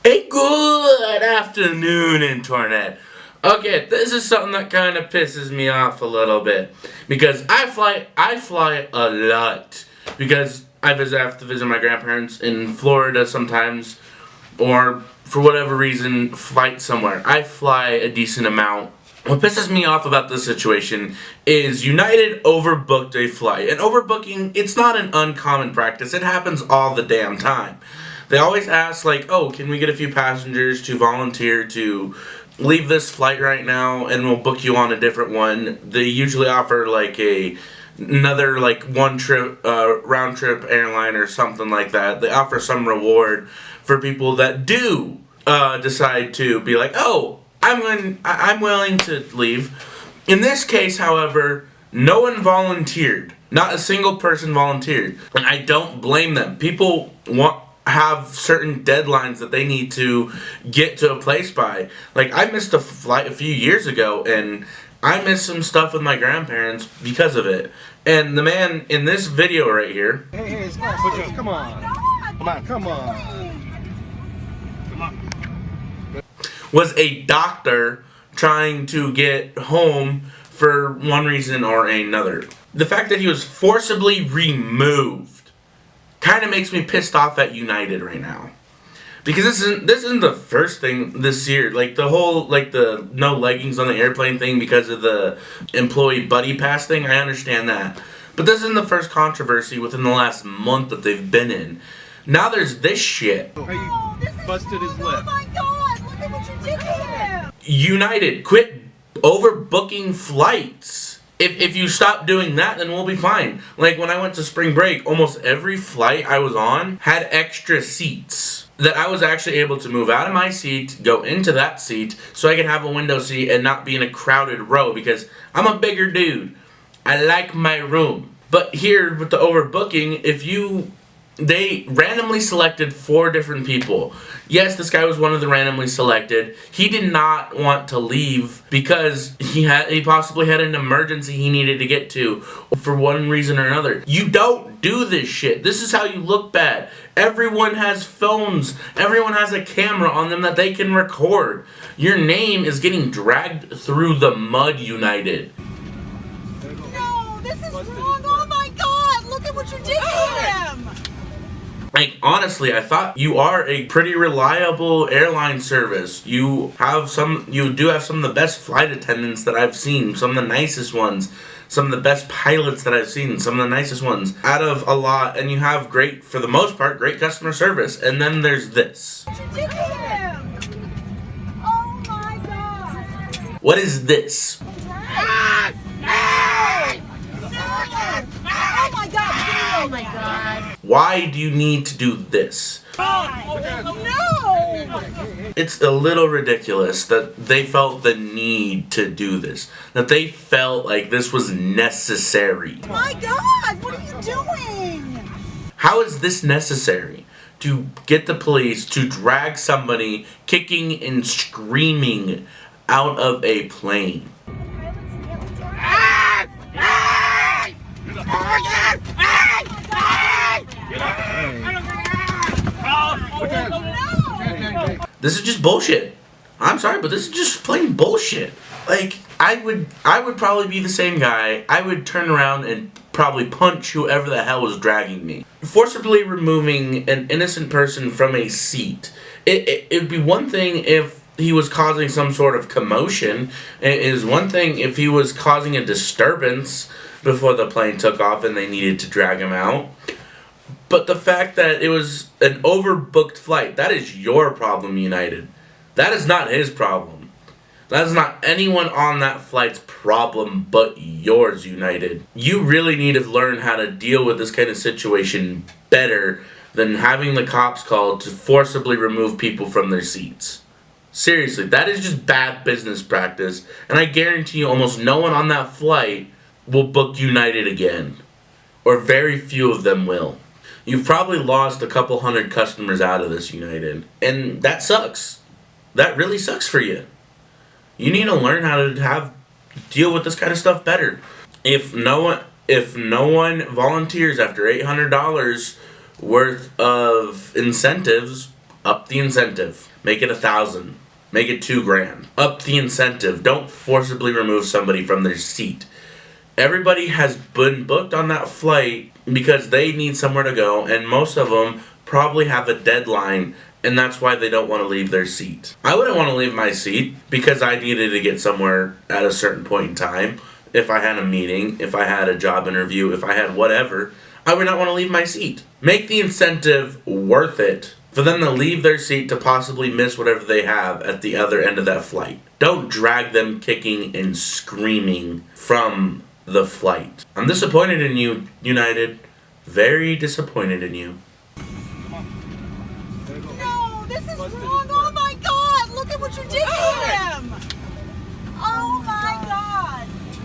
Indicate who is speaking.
Speaker 1: A good afternoon, Internet. Okay, this is something that kind of pisses me off a little bit because I fly a lot because I have to visit my grandparents in Florida sometimes, or for whatever reason, flight somewhere. I fly a decent amount. What pisses me off about this situation is United overbooked a flight. And overbooking, it's not an uncommon practice. It happens all the damn time. They always ask, like, oh, can we get a few passengers to volunteer to leave this flight right now and we'll book you on a different one. They usually offer, like, another, like, one trip, round trip airline or something like that. They offer some reward for people that do decide to be like, oh, I'm willing to leave. In this case, however, no one volunteered. Not a single person volunteered. And I don't blame them. People have certain deadlines that they need to get to a place by. Like, I missed a flight a few years ago, and I missed some stuff with my grandparents because of it. And the man in this video right here...
Speaker 2: Hey, come on. Come on.
Speaker 1: Was a doctor trying to get home for one reason or another. The fact that he was forcibly removed kind of makes me pissed off at United right now. Because this isn't the first thing this year. Like, the whole, like, the no leggings on the airplane thing because of the employee buddy pass thing, I understand that. But this isn't the first controversy within the last month that they've been in. Now there's this shit.
Speaker 2: Oh, this busted his lip.
Speaker 3: Oh my god, look at what you did to him!
Speaker 1: United, quit overbooking flights. If you stop doing that, then we'll be fine. Like, when I went to spring break, almost every flight I was on had extra seats that I was actually able to move out of my seat, go into that seat, so I could have a window seat and not be in a crowded row because I'm a bigger dude. I like my room. But here, with the overbooking, they randomly selected 4 different people. Yes, this guy was one of the randomly selected. He did not want to leave because he possibly had an emergency he needed to get to for one reason or another. You don't do this shit. This is how you look bad. Everyone has phones. Everyone has a camera on them that they can record. Your name is getting dragged through the mud, United.
Speaker 3: No, this is wrong. Oh my god, look at what you did to him!
Speaker 1: Like, honestly, I thought you are a pretty reliable airline service. You do have some of the best flight attendants that I've seen, some of the nicest ones, some of the best pilots that I've seen, some of the nicest ones out of a lot, and you have great, for the most part, great customer service. And then there's this.
Speaker 3: What you did to him? Oh my god!
Speaker 1: What is this?
Speaker 3: Oh my god! Oh my god!
Speaker 1: Why do you need to do this?
Speaker 3: Oh no!
Speaker 1: It's a little ridiculous that they felt the need to do this. That they felt like this was necessary.
Speaker 3: My god! What are you doing?
Speaker 1: How is this necessary? To get the police to drag somebody kicking and screaming out of a plane. This is just bullshit. I'm sorry, but this is just plain bullshit. Like, I would probably be the same guy. I would turn around and probably punch whoever the hell was dragging me. Forcibly removing an innocent person from a seat. It'd be one thing if he was causing some sort of commotion. It is one thing if he was causing a disturbance before the plane took off and they needed to drag him out. But the fact that it was an overbooked flight, that is your problem, United. That is not his problem. That is not anyone on that flight's problem but yours, United. You really need to learn how to deal with this kind of situation better than having the cops called to forcibly remove people from their seats. Seriously, that is just bad business practice, and I guarantee you almost no one on that flight will book United again. Or very few of them will. You've probably lost a couple hundred customers out of this, United. And that sucks. That really sucks for you. You need to learn how to deal with this kind of stuff better. If no one, if no one volunteers after $800 worth of incentives, up the incentive. Make it $1,000. Make it $2,000. Up the incentive. Don't forcibly remove somebody from their seat. Everybody has been booked on that flight because they need somewhere to go, and most of them probably have a deadline, and that's why they don't want to leave their seat. I wouldn't want to leave my seat because I needed to get somewhere at a certain point in time. If I had a meeting, if I had a job interview, if I had whatever, I would not want to leave my seat. Make the incentive worth it for them to leave their seat to possibly miss whatever they have at the other end of that flight. Don't drag them kicking and screaming from the flight. I'm disappointed in you, United. Very disappointed in you.
Speaker 3: No, this is wrong. Oh my God! Look at what you did to him.